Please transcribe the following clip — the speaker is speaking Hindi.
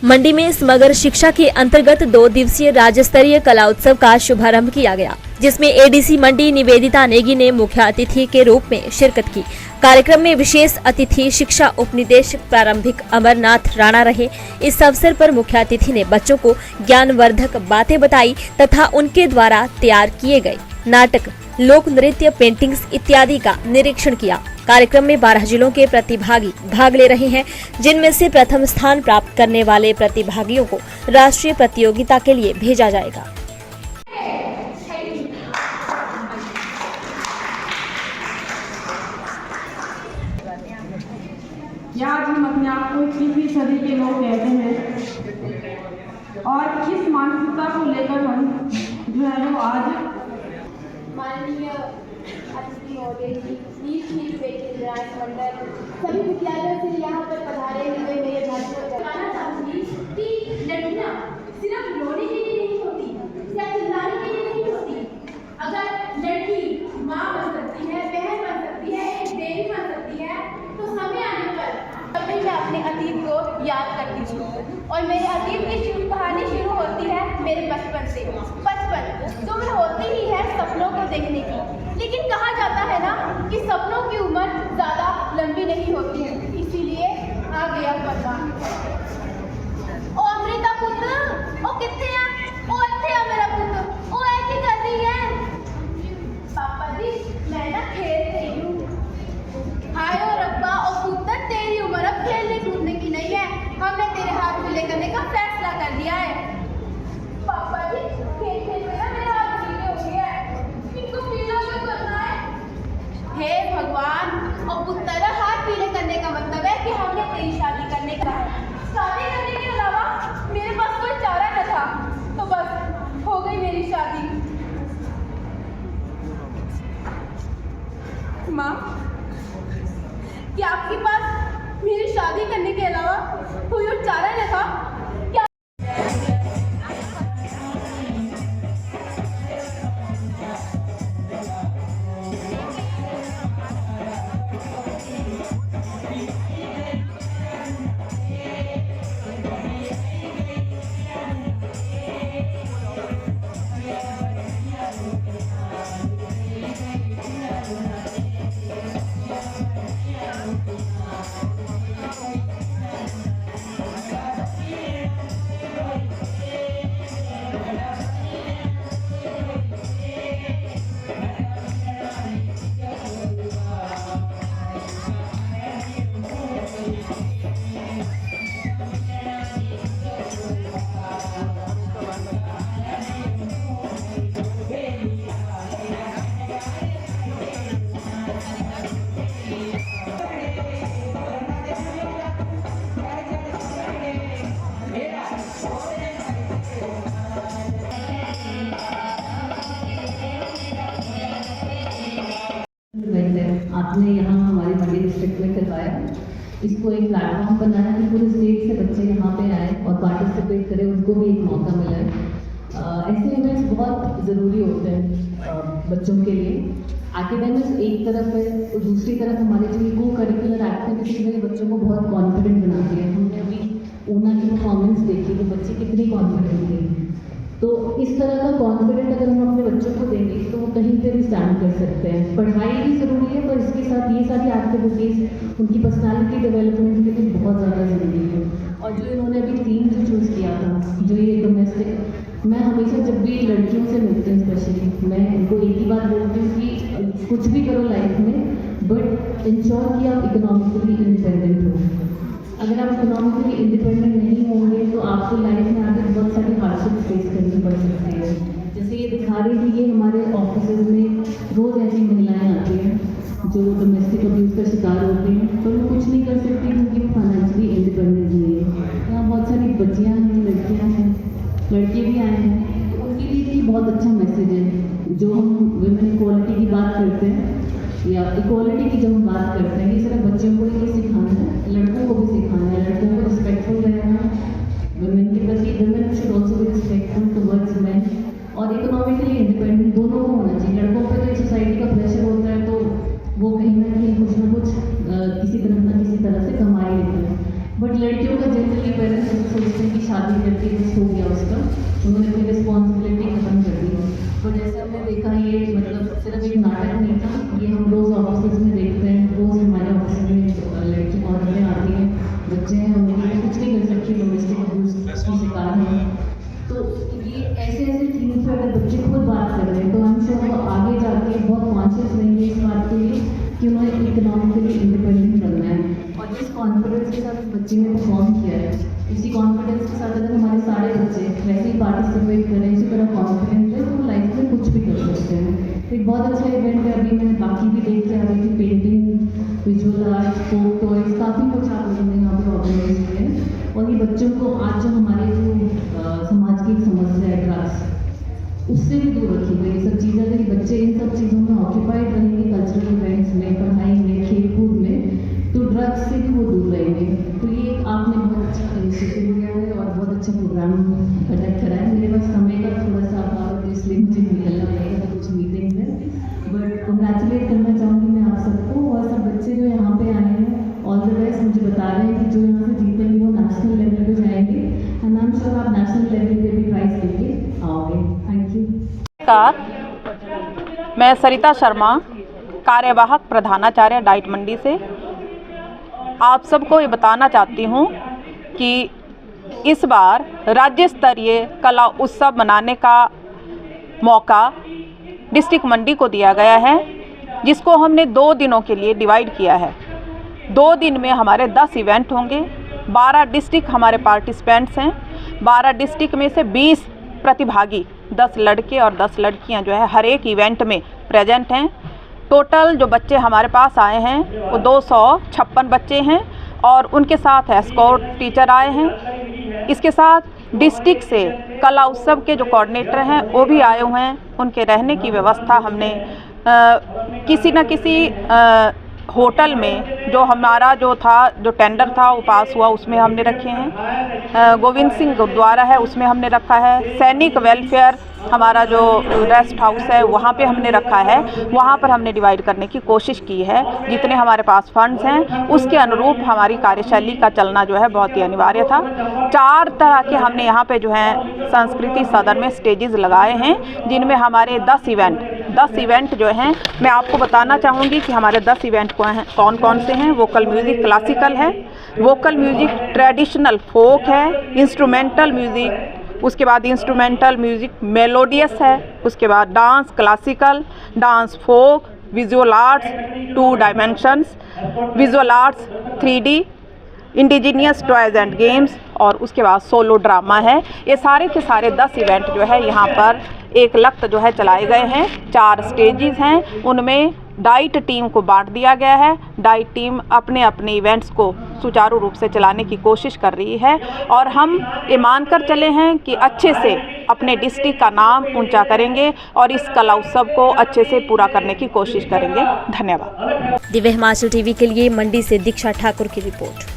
मंडी में समग्र शिक्षा के अंतर्गत 2 दिवसीय राज्य स्तरीय कला उत्सव का शुभारंभ किया गया, जिसमें एडीसी मंडी निवेदिता नेगी ने मुख्य अतिथि के रूप में शिरकत की। कार्यक्रम में विशेष अतिथि शिक्षा उपनिदेशक प्रारंभिक अमरनाथ राणा रहे। इस अवसर पर मुख्य अतिथि ने बच्चों को ज्ञानवर्धक बातें बताई तथा उनके द्वारा तैयार किए गए नाटक, लोक नृत्य, पेंटिंग्स इत्यादि का निरीक्षण किया। कार्यक्रम में 12 जिलों के प्रतिभागी भाग ले रहे हैं, जिनमें से प्रथम स्थान प्राप्त करने वाले प्रतिभागियों को राष्ट्रीय प्रतियोगिता के लिए भेजा जाएगा। आज हम अपने आप को 21वीं सदी के लोग कहते हैं और किस मानसिकता को लेकर हम जो है वो आज माननीय अतिथि महोदय जी, मंडल, सभी विद्यालयों से यहाँ पर पधारे हुए मेरे भाइयों को बताना चाहूँगी कि लड़कियाँ सिर्फ रोने के लिए नहीं होती या चिल्लाने के लिए नहीं होती। अगर लड़की माँ बन सकती है, बहन बन सकती है, एक देवी बन सकती है, तो समय आने पर कभी मैं अपने अतीत को याद करती हूँ और मेरे अतीत की कहानी शुरू होती है मेरे बचपन से। बचपन जो मैं होती ही है सपनों को देखने की, लेकिन कहा जाता है ना कि सपनों की उम्र ज़्यादा लंबी नहीं होती है, इसीलिए आ गया पता। ओ अमृता पुत्र, ओ कितने हैं? ओ इतने आ मेरा पुत्र, ओ ऐसी कर रही है? पापा जी मैं ना खेल रही हूँ। हाय ओ रब्बा, ओ पुत्र तेरी उम्र अब खेलने कूदने की नहीं है, हमने तेरे हाथ पीले करने का फैसला कर दिया है। पापा जी खेल खेल में ना मेरे हाथ पीले हो गया है, इनको पीला क्यों करना है? हे भगवान, और पुत्र हाथ पीले करने का मतलब है कि हमने तेरी शादी करने का है। शादी करने के अलावा मेरे पास कोई चारा न था, तो बस हो गई मेरी शादी। माँ, क्या आपके पास मेरी शादी करने के अलावा कोई और चारा न था? क्या आपने यहाँ हमारे मंडी डिस्ट्रिक्ट में करवाया, इसको एक प्लेटफॉर्म बनाया कि पूरे स्टेट से बच्चे यहाँ पे आए और पार्टिसिपेट करें, उनको भी एक मौका मिला है। ऐसे इवेंट्स बहुत ज़रूरी होते हैं बच्चों के लिए। एकेडमिक्स एक तरफ है और दूसरी तरफ हमारे जो को करिकुलर एक्टिविटीज़ में बच्चों को बहुत कॉन्फिडेंट बनाती है। हमने अभी ऊना की परफॉर्मेंस देखी तो बच्चे कितनी कॉन्फिडेंट थे। तो इस तरह का कॉन्फिडेंट अगर हम अपने बच्चों को देंगे तो वो कहीं पर भी स्टैंड कर सकते हैं। पढ़ाई भी ज़रूरी है, पर इसके साथ ये सारी एक्टिविटीज़ उनकी पर्सनालिटी डेवलपमेंट के लिए बहुत ज़्यादा ज़रूरी है। और जो इन्होंने अभी थीम जो चूज़ किया था, जो ये डोमेस्टिक, मैं हमेशा जब भी लड़कियों से मिलती हूँ स्पेशली, मैं उनको एक ही बात बोलती हूँ कि कुछ भी करो लाइफ में, बट इंश्योर कि आप इकोनॉमिकली इंडिपेंडेंट हो। अगर आप इकोनॉमिकली इंडिपेंडेंट नहीं होंगे तो आपको लाइफ में आगे बहुत सारी हार्डशिप फेस करनी पड़ सकती है। जैसे ये दिखा रही थी, ये हमारे ऑफिस में रोज़ ऐसी महिलाएं आती हैं जो डोमेस्टिक अब्यूज़ का शिकार होती हैं, पर वो कुछ नहीं कर सकती क्योंकि वो फाइनेंशियली इंडिपेंडेंट नहीं है। यहाँ बहुत सारी बच्चियाँ हैं, लड़कियाँ हैं, लड़के भी आए हैं, तो उनके लिए ये बहुत अच्छा मैसेज है। जो हम वुमेन इक्वालिटी की बात करते हैं या इक्वालिटी की जब हम बात करते हैं, ये सिर्फ बच्चों को ही सिखाना है, लड़कों को भी सिखाना है। लड़कों को रिस्पेक्टफुल रहना वुमेन के प्रति, women should also be respectful towards man, और इकोनॉमिकली इंडिपेंडेंट दोनों को होना चाहिए। लड़कों पर तो सोसाइटी का प्रेशर होता है तो वो कहीं ना बट लड़कियों का जनरली पेरेंट्स सोचते हैं कि शादी करके कुछ हो गया उसका, उन्होंने अपनी रिस्पॉन्सिबिलिटी खत्म कर दी। बट जैसे हमने देखा ये मतलब सिर्फ एक नाटक नहीं था, ये हम रोज़ ऑफिस में देखते हैं, रोज़ हमारे ऑफिस में लड़की औरतें आती हैं, बच्चे हैं, उन्हें कुछ नहीं कर सकती, डोमेस्टिक अब्यूज़ की शिकार हैं। तो ये ऐसे थीम्स पर अगर बच्चे खुद बात कर रहे हैं तो हम सब वो आगे जाके बहुत कॉन्शियस रहेंगे इस बात के लिए कि उन्हें इकोनॉमिकली इंडिपेंडेंट बनना है। और जिस कॉन्फिडेंस के साथ बच्चे ने परफॉर्म किया है, इसी कॉन्फिडेंस के साथ अगर हमारे सारे बच्चे वैसे ही पार्टिसिपेट करें, इसी तरह कॉन्फिडेंट है, तो लाइफ में कुछ भी कर सकते हैं। एक बहुत अच्छा इवेंट है, अभी मैं बाकी भी देख के आ रही थी, पेंटिंग, विजुअल आर्ट, फोक टॉयज, काफ़ी कुछ आप लोगों ने यहाँ पर ऑर्गेनाइज किए हैं। और ये बच्चों को आज जो हमारे जो समाज की एक समस्या है ड्रग्स, उससे भी दूर रखेंगे। ये सब चीज़ें अगर बच्चे इन सब चीज़ों में ऑक्यूपाइड रहेंगे, कल्चरल इवेंट्स में, पढ़ाई में, खेल कूद में, तो ड्रग्स से भी वो दूर रहेंगे। तो ये आपने बहुत अच्छा इनिशिएटिव लिया है और बहुत अच्छा प्रोग्राम कंडक्ट करा है। मेरे पास समय का थोड़ा सा अभाव है, तो इसलिए मुझे निकलना पड़ेगा कुछ मीटिंग में। बट कंग्रेचुलेट करना चाहूँगी मैं आप सबको, और सब बच्चे जो यहाँ पे आए हैं, ऑल द बेस्ट। मुझे बता रहे हैं कि जो यहाँ से जीतेंगे वो नेशनल लेवल पे जाएंगे, एंड आई एम श्योर आप नेशनल लेवल पे भी प्राइज लेके आओगे। Thank you. नमस्कार, मैं सरिता शर्मा, कार्यवाहक प्रधानाचार्य डाइट मंडी से आप सबको ये बताना चाहती हूँ कि इस बार राज्य स्तरीय कला उत्सव मनाने का मौका डिस्ट्रिक्ट मंडी को दिया गया है, जिसको हमने 2 दिनों के लिए डिवाइड किया है। 2 दिन में हमारे 10 इवेंट होंगे। 12 डिस्ट्रिक्ट हमारे पार्टिसिपेंट्स हैं। 12 डिस्ट्रिक्ट में से 20 प्रतिभागी, 10 लड़के और 10 लड़कियां जो है हर एक इवेंट में प्रेजेंट हैं। टोटल जो बच्चे हमारे पास आए हैं वो 256 बच्चे हैं, और उनके साथ एस्कॉर्ट टीचर आए हैं। इसके साथ डिस्ट्रिक्ट से कला उत्सव के जो कोऑर्डिनेटर हैं वो भी आए हुए हैं। उनके रहने की व्यवस्था हमने किसी न किसी होटल में जो टेंडर था वो पास हुआ, उसमें हमने रखे हैं। गोविंद सिंह गुरुद्वारा है, उसमें हमने रखा है। सैनिक वेलफेयर हमारा जो रेस्ट हाउस है वहाँ पे हमने रखा है। वहाँ पर हमने डिवाइड करने की कोशिश की है। जितने हमारे पास फंड्स हैं उसके अनुरूप हमारी कार्यशैली का चलना जो है बहुत ही अनिवार्य था। 4 तरह के हमने यहाँ पे जो है संस्कृति सदन में स्टेजेस लगाए हैं, जिनमें हमारे 10 इवेंट जो हैं, मैं आपको बताना चाहूँगी कि हमारे 10 इवेंट कौन कौन से हैं। वोकल म्यूज़िक क्लासिकल है, वोकल म्यूज़िक ट्रेडिशनल फोक है, इंस्ट्रूमेंटल म्यूज़िक, उसके बाद इंस्ट्रूमेंटल म्यूज़िक मेलोडियस है, उसके बाद dance classical, dance folk, visual arts 2 dimensions, visual arts 3D, indigenous toys and games, और उसके बाद सोलो ड्रामा है। ये सारे के सारे 10 इवेंट जो है यहाँ पर एक लख्त जो है चलाए गए हैं। 4 स्टेजेस हैं, उनमें डाइट टीम को बांट दिया गया है। डाइट टीम अपने अपने इवेंट्स को सुचारू रूप से चलाने की कोशिश कर रही है, और हम ये मानकर चले हैं कि अच्छे से अपने डिस्ट्रिक्ट का नाम ऊंचा करेंगे और इस कला उत्सव को अच्छे से पूरा करने की कोशिश करेंगे। धन्यवाद। दिव्य हिमाचल टीवी के लिए मंडी से दीक्षा ठाकुर की रिपोर्ट।